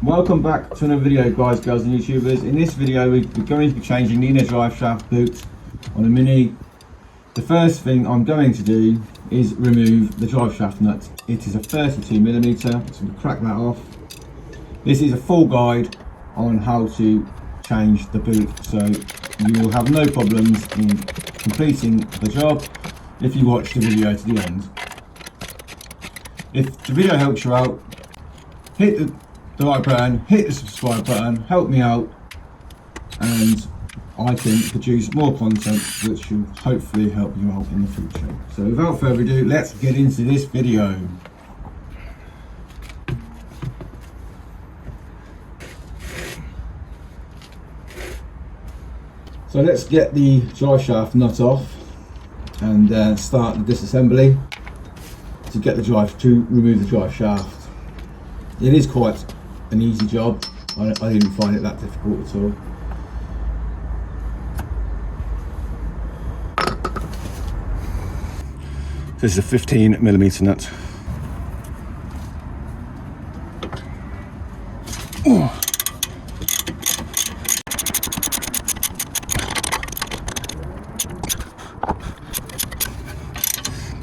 Welcome back to another video, guys, girls and YouTubers. In this video we're going to be changing the inner drive shaft boot on a Mini. The first thing I'm going to do is remove the drive shaft nut. It is a 32mm, so we'll crack that off. This is a full guide on how to change the boot, so you will have no problems in completing the job if you watch the video to the end. If the video helps you out, hit the like button, hit the subscribe button, help me out, and I can produce more content which will hopefully help you out in the future. So without further ado, let's get into this video. So let's get the drive shaft nut off and start the disassembly to get the to remove the drive shaft. It is quite an easy job. I didn't find it that difficult at all. This is a 15mm nut. Oh.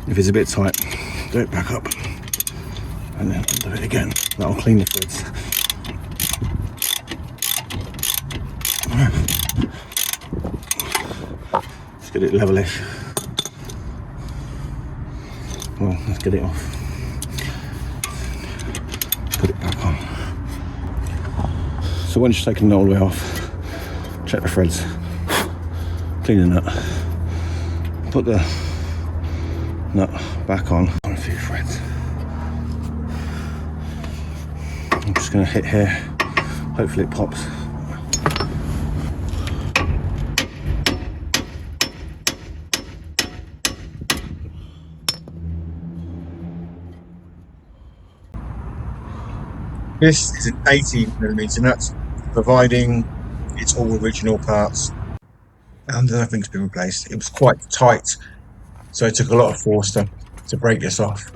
If it's a bit tight, do it back up and then do it again. That'll clean the threads. Let's get it levelish. Well, let's get it off. Put it back on. So once you've taken it all the way off, check the threads, clean the nut, put the nut back on a few threads. I'm just going to hit here, hopefully it pops. This is an 18mm nut, providing it's all original parts and nothing's been replaced. It was quite tight, so it took a lot of force to break this off.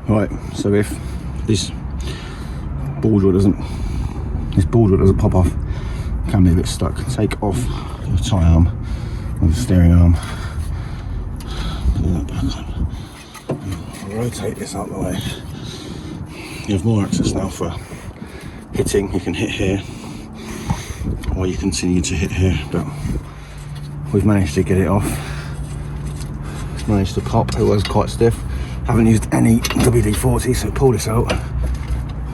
Right, so if this ball joint doesn't pop off, it can be a bit stuck. Take off your tie arm or the steering arm, put that back on, rotate this out of the way. You have more access now for hitting. You can hit here, or you continue to hit here, but we've managed to get it off. It's managed to pop. It was quite stiff. Haven't used any WD-40, so pull this out,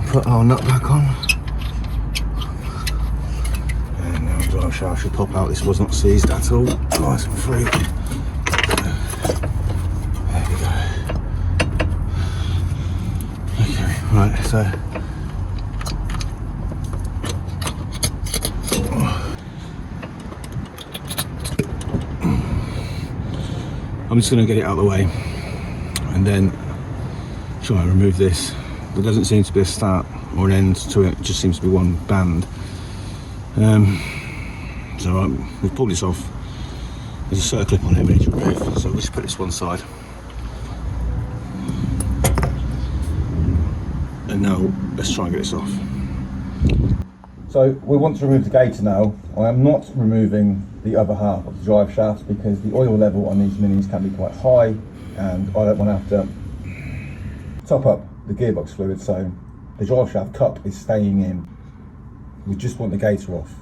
put our nut back on, and now the drive shaft should pop out. This was not seized at all, nice and free. There we go. Okay, right, so I'm just going to get it out of the way and then try and remove this. There doesn't seem to be a start or an end to it, it just seems to be one band. So we've pulled this off. There's a circlip on it we need to remove, so we'll just put this one side. And now let's try and get this off. So we want to remove the gator now. I am not removing the other half of the drive shaft because the oil level on these Minis can be quite high and I don't want to have to top up the gearbox fluid, so the drive shaft cup is staying in. We just want the gator off.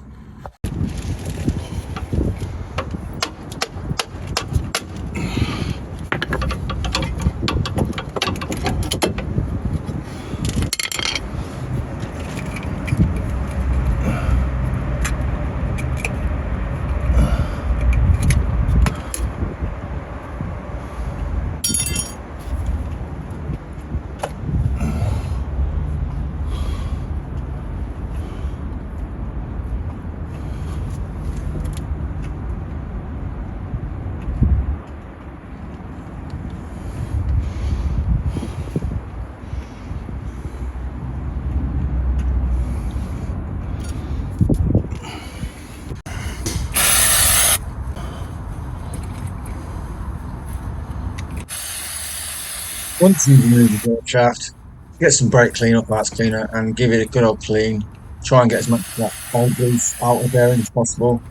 Once you've removed the drive shaft, get some brake cleaner, parts cleaner, and give it a good old clean. Try and get as much of that old grease out of there as possible,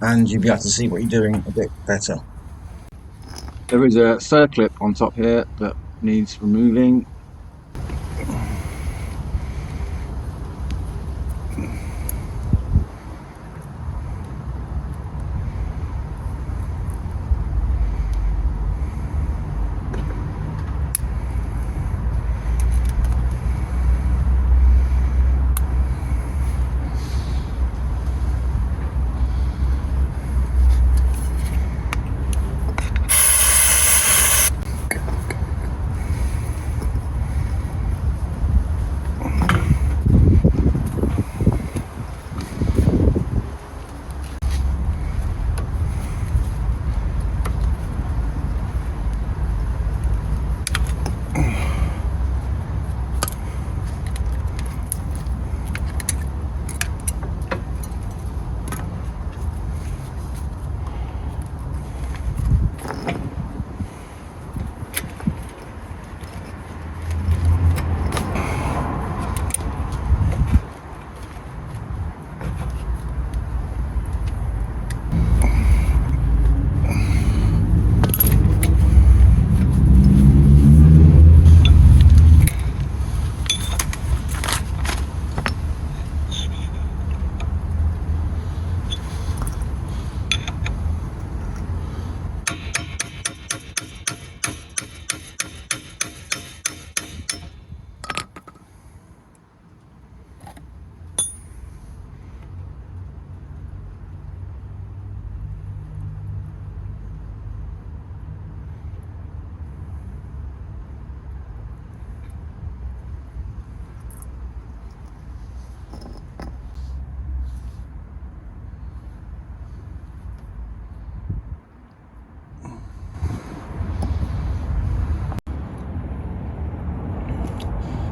and you'll be able to see what you're doing a bit better. There is a third clip on top here that needs removing.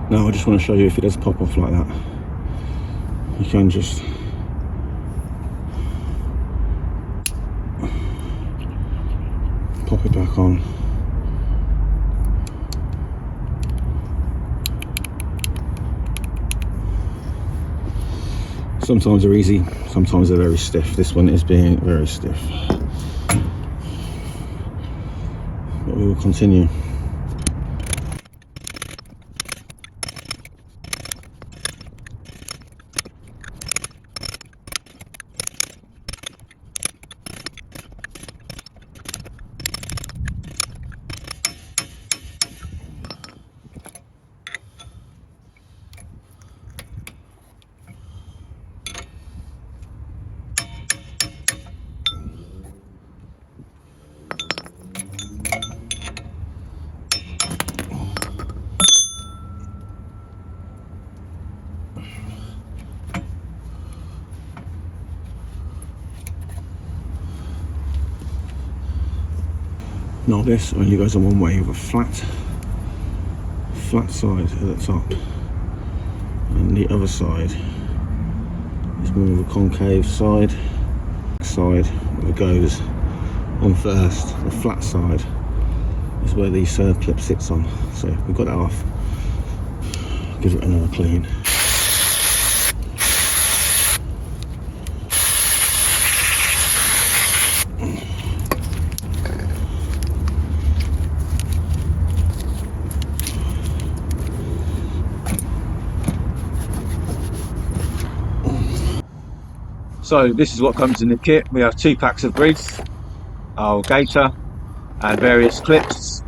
Now I just want to show you, if it does pop off like that, you can just pop it back on. Sometimes they're easy, sometimes they're very stiff. This one is being very stiff, but we will continue. Now this only goes on one way, with a flat side at the top, and the other side is more of a concave side. Where it goes on first, the flat side is where the serve clip sits on. So we've got that off. Give it another clean. So this is what comes in the kit. We have 2 packs of grease, our gator, and various clips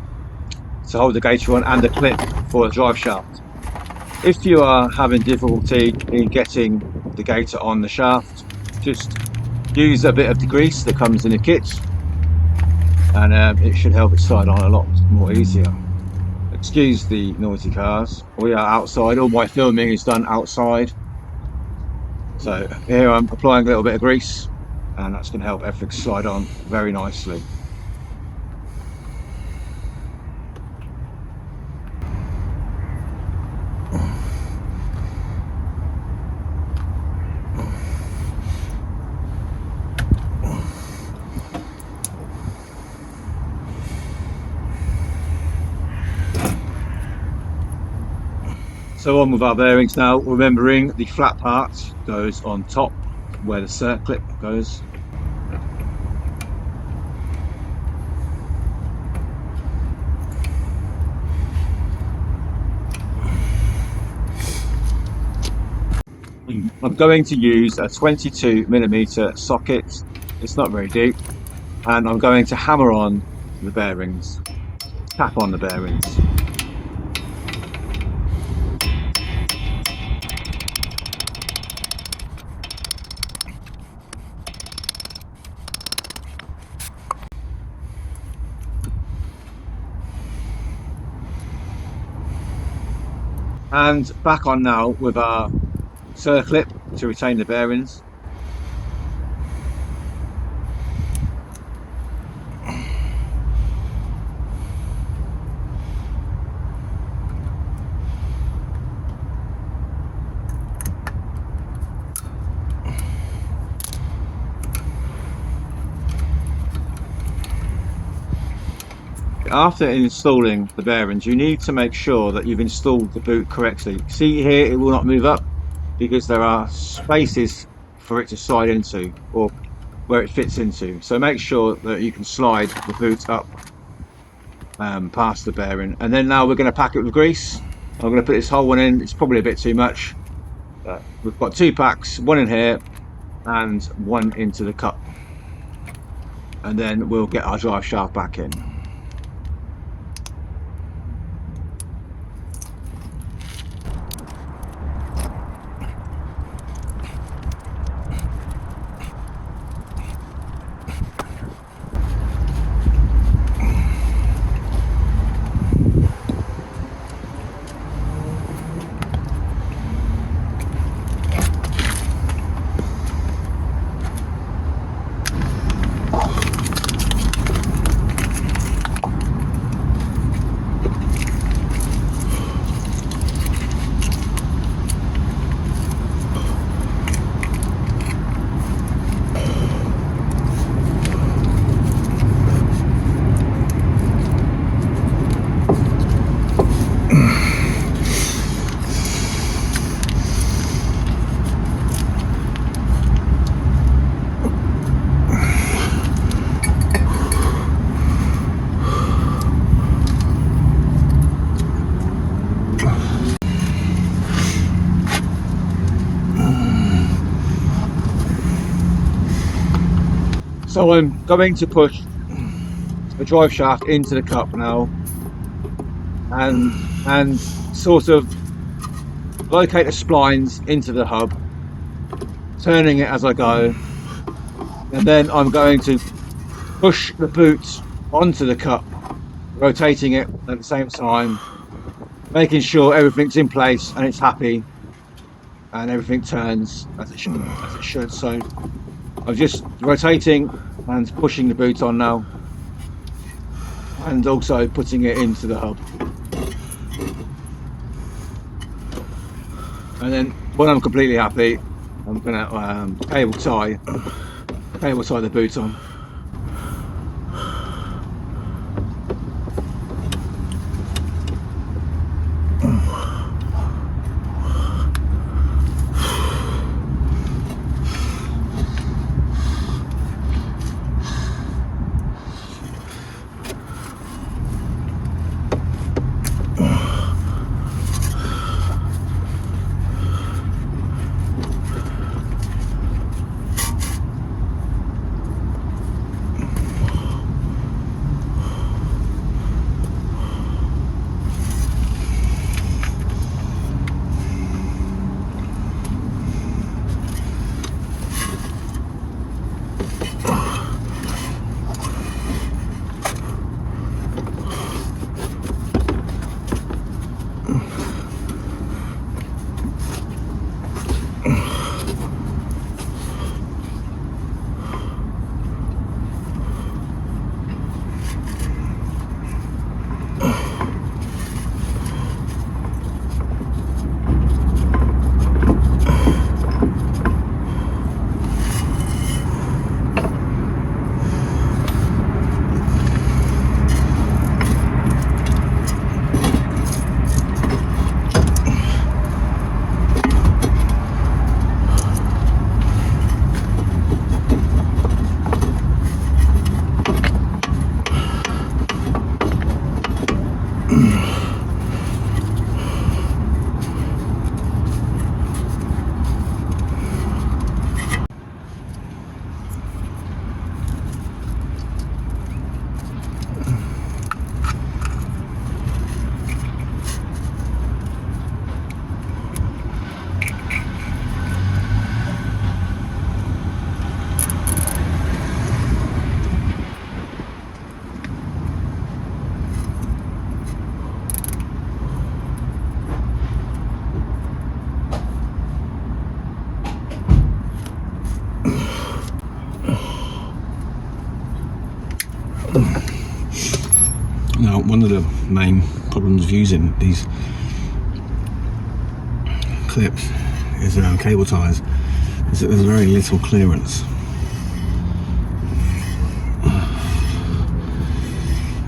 to hold the gator on, and a clip for a drive shaft. If you are having difficulty in getting the gator on the shaft, just use a bit of the grease that comes in the kit, and it should help it slide on a lot more easier. Excuse the noisy cars. We are outside. All my filming is done outside. So here I'm applying a little bit of grease, and that's going to help everything slide on very nicely. So on with our bearings now, remembering the flat part goes on top where the circlip goes. I'm going to use a 22mm socket. It's not very deep, and I'm going to hammer on the bearings, tap on the bearings. And back on now with our circlip to retain the bearings. After installing the bearings, you need to make sure that you've installed the boot correctly. See here, it will not move up because there are spaces for it to slide into, or where it fits into. So make sure that you can slide the boot up past the bearing. And then now we're going to pack it with grease. I'm going to put this whole one in. It's probably a bit too much. We've got 2 packs, one in here and one into the cup. And then we'll get our drive shaft back in. So I'm going to push the drive shaft into the cup now, and sort of locate the splines into the hub, turning it as I go, and then I'm going to push the boot onto the cup, rotating it at the same time, making sure everything's in place and it's happy and everything turns as it should. So I'm just rotating and pushing the boot on now, and also putting it into the hub. And then when I'm completely happy, I'm gonna cable tie the boot on. Now, one of the main problems of using these clips is cable ties, is that there's very little clearance.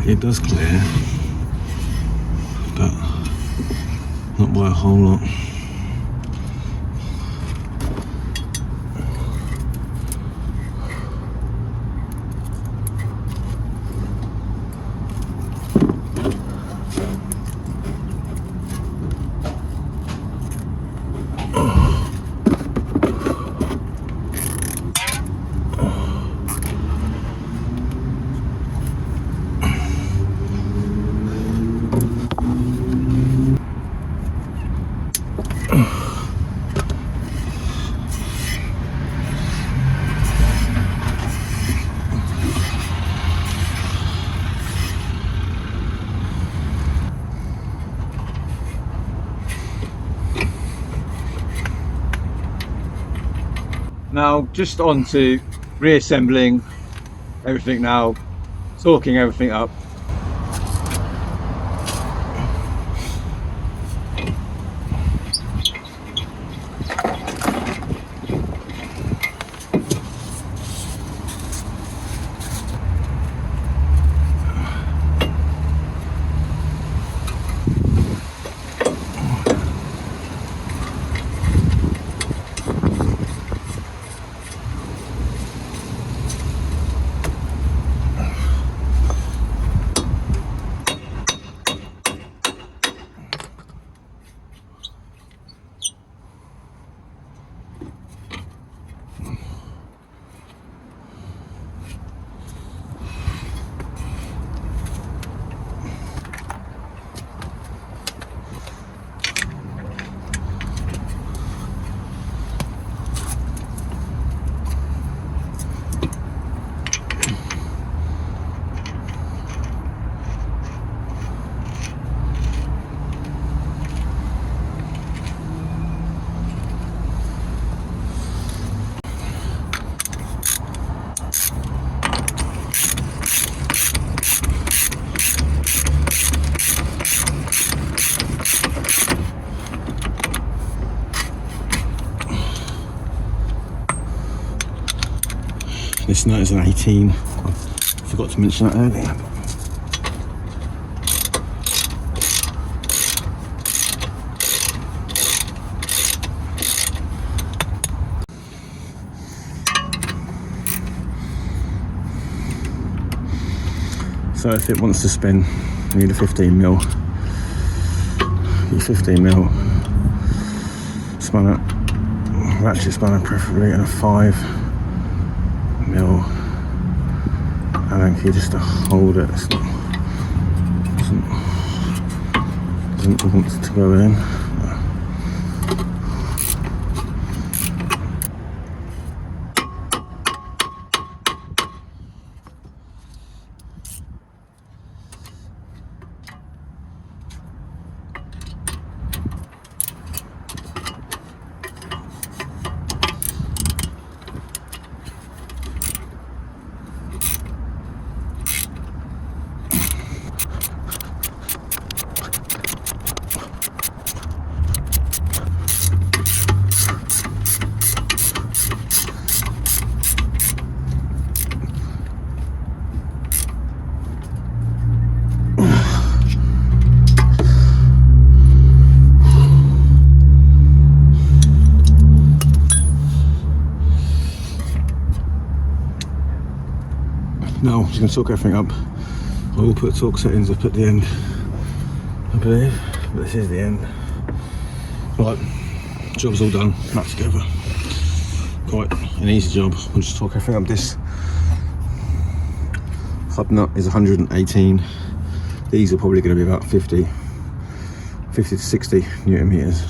It does clear, but not by a whole lot. Now, just on to reassembling everything now, torquing everything up. This nut is an 18. I forgot to mention that earlier. So if it wants to spin, you need a 15mm. Your 15mm spanner, ratchet spanner preferably, and a 5mm Allen key just to hold it. It's not, doesn't want to go in. Now, just going to torque everything up. I will put torque settings up at the end I believe. But this is the end. Right, job's all done, back together. Quite an easy job. We'll just talk everything up. This hub nut is 118. These are probably going to be about 50 to 60 Newton meters.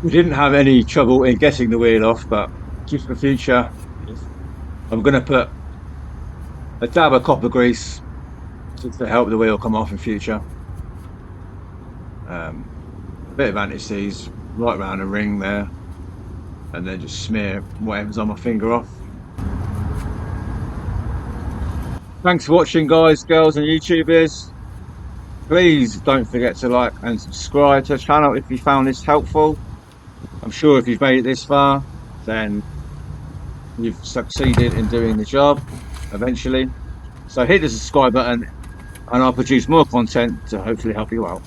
We didn't have any trouble in getting the wheel off, but just for future, I'm going to put a dab of copper grease just to help the wheel come off in future. A bit of anti-seize right around the ring there, and then just smear whatever's on my finger off. Thanks for watching, guys, girls and YouTubers. Please don't forget to like and subscribe to the channel if you found this helpful. I'm sure if you've made it this far, then you've succeeded in doing the job eventually. So hit the subscribe button and I'll produce more content to hopefully help you out.